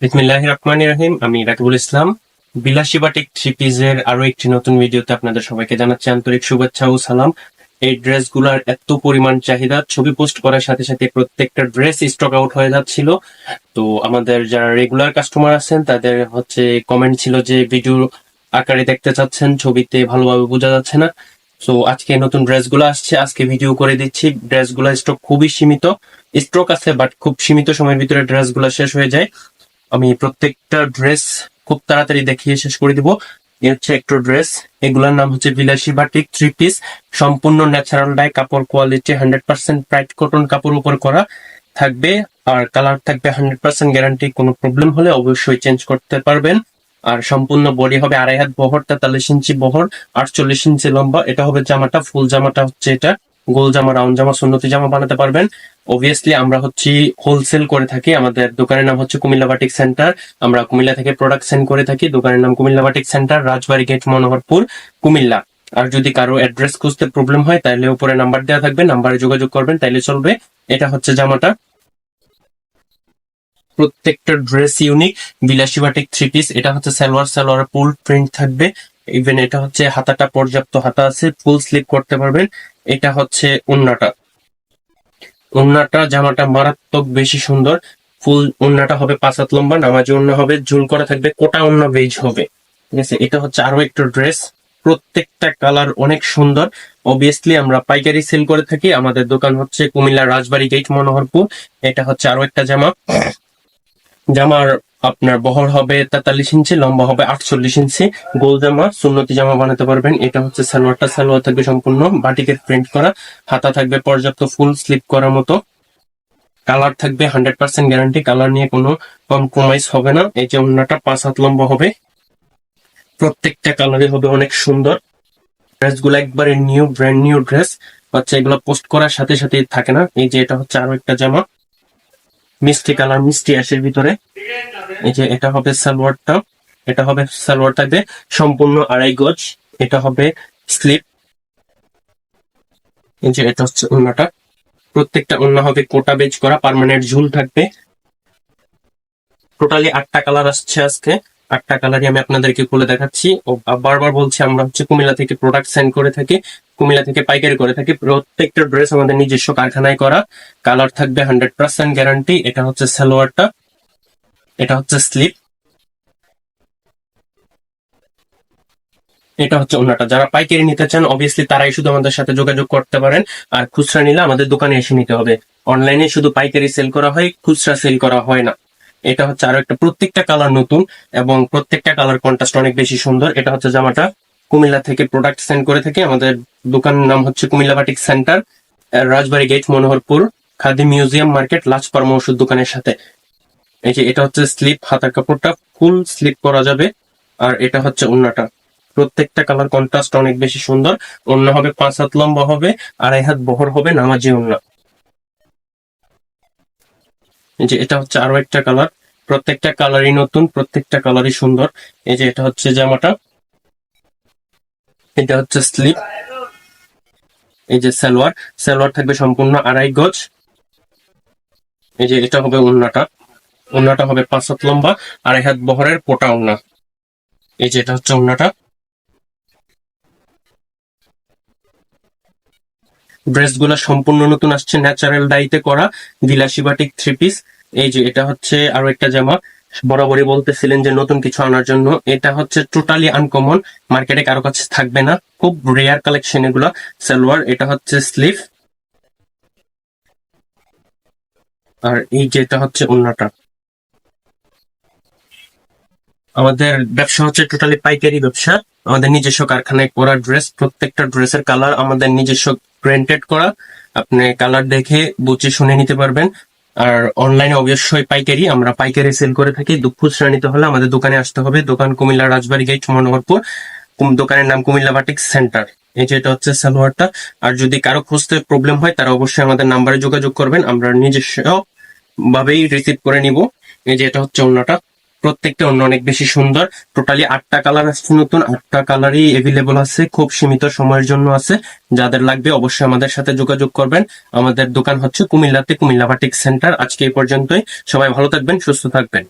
বিসমিল্লাহির রহমানির রহিম। আমি রাকিবুল ইসলাম। বিলাসী বাটিক থ্রি পিসের আরো একটি নতুন ভিডিওতে আপনাদের সবাইকে জানাচ্ছি আন্তরিক শুভেচ্ছা ও সালাম। এই ড্রেসগুলোর এত পরিমাণ চাহিদা, ছবি পোস্ট করার সাথে সাথে প্রত্যেকটা ড্রেস স্টক আউট হয়ে যাচ্ছিল। তো আমাদের যারা রেগুলার কাস্টমার আছেন তাদের কমেন্ট ছিল যে ভিডিও আকারে দেখতে চাচ্ছেন, ছবিতে ভালোভাবে বোঝা যাচ্ছে না। তো আজকে নতুন ড্রেসগুলো আসছে, আজকে ভিডিও করে দিচ্ছি। ড্রেসগুলো স্টক খুবই সীমিত, স্টক আছে বাট খুব সীমিত সময়ের ভিতরে ড্রেসগুলো শেষ হয়ে যায়। আমি প্রত্যেকটা ড্রেস খুব তাড়াতাড়ি দেখিয়ে শেষ করে দিব। এ হচ্ছে একটা ড্রেস, এগুলোর নাম হচ্ছে বিলাসী বাটিক থ্রি পিস। সম্পূর্ণ ন্যাচারাল ডাই, কাপড় কোয়ালিটি 100% প্রাইড কটন কাপড় উপর করা থাকবে। আর কালার থাকবে 100% গ্যারান্টি। কোনো প্রবলেম হলে অবশ্যই চেঞ্জ করতে পারবেন। আর সম্পূর্ণ বডি হবে 2.5 হাত বহর, 43 ইঞ্চি বহর, 48 ইঞ্চি লম্বা। এটা হবে জামাটা, ফুল জামাটা হচ্ছে এটা। গোল জামা, রাউন্ড জামা, সুন্নতি জামা বানাতে পারবেন। অবভিয়াসলি আমরা হোলসেল করে থাকি। আমাদের দোকানের নাম হচ্ছে কুমিল্লা বাটিক সেন্টার। আমরা কুমিল্লা থেকে প্রোডাক্ট সেন্ড করে থাকি। দোকানের নাম Comilla batik centre, Rajbari gate, Manoharpur, Comilla. আর যদি কারো অ্যাড্রেস খুঁজতে প্রবলেম হয় তাহলে উপরে নাম্বার দেওয়া থাকবে, নাম্বারে যোগাযোগ করবেন, তাইলে চলবে। এটা হচ্ছে জামাটা। প্রত্যেকটা ড্রেস ইউনিক। বিলাসী বাটিক থ্রি পিস। এটা হচ্ছে সালোয়ার ফুল প্রিন্ট থাকবে। ইভেন এটা হচ্ছে হাতাটা পর্যাপ্ত হাতা আছে, ফুল স্লিপ করতে পারবেন। এটা হচ্ছে ওন্নাটা। ওন্নাটা জামাটা মারাত্মক বেশি সুন্দর। ফুল ওন্নাটা হবে 5 হাত লম্বা, নামাজি ওন্না হবে, ঝুল করা থাকবে, কোটা ওন্না বেজ হবে। ঠিক আছে, এটা হচ্ছে আরো একটা ড্রেস। প্রত্যেকটা কালার অনেক সুন্দর। অবভিয়াসলি আমরা পাইকারি সেল করে থাকি। আমাদের দোকান হচ্ছে কুমিল্লা রাজবাড়ী গেট, মনোহরপুর। এটা হচ্ছে আরো একটা জামা। জামার আপনার বহর হবে 43 ইঞ্চি, লম্বা হবে 48 ইঞ্চি। গোল জামা, সুন্নতি জামা বানাতে পারবেন। এটা হচ্ছে সালোয়ারটা, সালোয়ার থাকবে সম্পূর্ণ বাটিকের প্রিন্ট করা, হাতা থাকবে পর্যাপ্ত ফুল স্লিপ করার মতো। কালার থাকবে 100% গ্যারান্টি, কালার নিয়ে কোনো কম্প্রোমাইজ হবে না। এই যে ওন্নাটা 5 হাত লম্বা হবে। প্রত্যেকটা কালারই হবে অনেক সুন্দর। ড্রেসগুলো একবারে নিউ, ব্র্যান্ড নিউ ড্রেস হচ্ছে। এগুলো পোস্ট করার সাথে সাথে থাকে না। এই যে এটা হচ্ছে আরো একটা জামা, মিষ্টি কালার, মিষ্টি অ্যাশের ভিতরে। এই যে এটা হবে সালোয়ারটা। এটা হবে সালোয়ার থাকবে সম্পূর্ণ 2.5 গজ। এটা হবে স্লিপ। এই যে এটা হচ্ছে ওন্নাটা। প্রত্যেকটা ওন্না হবে কোটা বেজ করা, পার্মানেন্ট ঝুল থাকবে। টোটালি 8টা কালার আসছে আজকে। 8টা কালারই আমি আপনাদেরকে খুলে দেখাচ্ছি। ও বারবার বলছি, আমরা হচ্ছে কুমিল্লা থেকে প্রোডাক্ট সেন্ড করে থাকি, কুমিল্লা থেকে পাইকারি করে থাকি। প্রত্যেকটা ড্রেস আমাদের নিজস্ব কারখানায় করা। কালার থাকবে 100% গ্যারান্টি। এটা হচ্ছে সালোয়ারটা, এটা হচ্ছে স্লিপ, এটা হচ্ছে ওন্নাটা। যারা পাইকারি নিতে চান অবভিয়াসলি তারাই শুধু আমাদের সাথে যোগাযোগ করতে পারেন। আর খুচরা নিলে আমাদের দোকানে এসে নিতে হবে। অনলাইনে শুধু পাইকারি সেল করা হয়, খুচরা সেল করা হয় না। এটা হচ্ছে আরো একটা, প্রত্যেকটা কালার নতুন এবং প্রত্যেকটা কালার কন্ট্রাস্ট অনেক বেশি সুন্দর। এটা হচ্ছে জামাটা। কুমিল্লা থেকে প্রোডাক্ট সেন্ড করে থাকি। আমাদের দোকানের নাম হচ্ছে Comilla batik centre, Rajbari gate, Manoharpur, khadi museum market, Laz pharma ওষুধ দোকানের সাথে। এই যে এটা হচ্ছে স্লিপ, হাতার কাপড়টা ফুল স্লিপ করা যাবে। আর এটা হচ্ছে ওন্নাটা। প্রত্যেকটা কালার কন্ট্রাস্ট অনেক বেশি সুন্দর। ওন্না হবে 5 হাত লম্বা হবে, 2.5 হাত বহর হবে, নামাজি ওন্না। এই যে এটা হচ্ছে আরো একটা কালার। প্রত্যেকটা কালারই নতুন, প্রত্যেকটা কালারই সুন্দর। এই যে এটা হচ্ছে জামাটা, এটা হচ্ছে স্লিপ। এই যে সালোয়ার, সালোয়ার থাকবে সম্পূর্ণ 2.5 গজ। এই যে এটা হবে ওন্নাটা। ওন্নাটা হবে 5 হাত লম্বা, 2.5 হাত বহরের কোটা ওন্না। এই যে এটা হচ্ছে ওন্নাটা। ড্রেসগুলো সম্পূর্ণ নতুন আসছে, ন্যাচারাল ডাইতে করা, বিলাসী বাটিক থ্রি পিস। এই যে এটা হচ্ছে আরো একটা জামা। বরাবরই বলতেছিলেন যে নতুন কিছু আনার জন্য। এটা হচ্ছে টোটালি আনকমন, মার্কেটে কারো কাছে থাকবে না, খুব রেয়ার কালেকশন এগুলা। সালোয়ার, এটা হচ্ছে স্লিভ। আর এই যে এটা হচ্ছে ওন্নাটা। আমাদের ব্যবসা হচ্ছে টোটালি পাইকারি ব্যবসা। আমাদের নিজস্ব কারখানায় করা ড্রেস, প্রত্যেকটা ড্রেসের কালার আমাদের নিজস্ব প্রিন্টেড করা। আপনি কালার দেখে বুঝে শুনে নিতে পারবেন। আর অনলাইনে অবশ্যই পাইকারি, আমরা পাইকারি সেল করে থাকি। খুচরা নিতে হলে আমাদের দোকানে আসতে হবে। দোকান কুমিল্লা রাজবাড়ী গেট, মনোহরপুর। দোকানের নাম কুমিল্লা বাটিক সেন্টার। এই যে এটা হচ্ছে সালোয়ারটা। আর যদি কারো খুঁজতে প্রবলেম হয় তারা অবশ্যই আমাদের নাম্বারে যোগাযোগ করবেন, আমরা নিজস্ব ভাবেই রিসিভ করে নিব। এই যে এটা হচ্ছে ওন্নাটা। প্রত্যেকটা অন্য অনেক বেশি সুন্দর। টোটালি 8টা কালার আসছে নতুন, 8টা কালারই এভেলেবল আছে, খুব সীমিত সময়ের জন্য আছে। যাদের লাগবে অবশ্যই আমাদের সাথে যোগাযোগ করবেন। আমাদের দোকান হচ্ছে কুমিল্লাতে, কুমিল্লা বাটিক সেন্টার। আজকে এই পর্যন্তই। সবাই ভালো থাকবেন, সুস্থ থাকবেন।